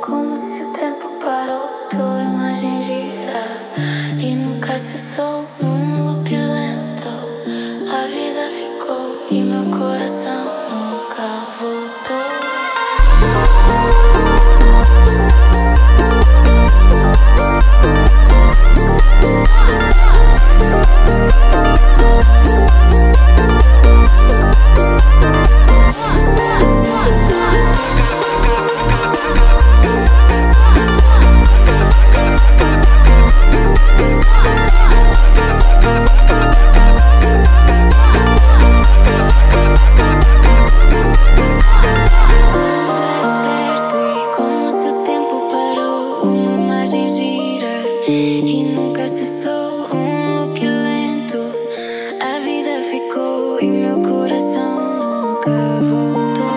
Como se o tempo parou, tua imagem gira e nunca cessou num loop lento. A vida ficou e meu coração nunca voltou. E nunca cessou um loop lento. A vida ficou e meu coração nunca voltou.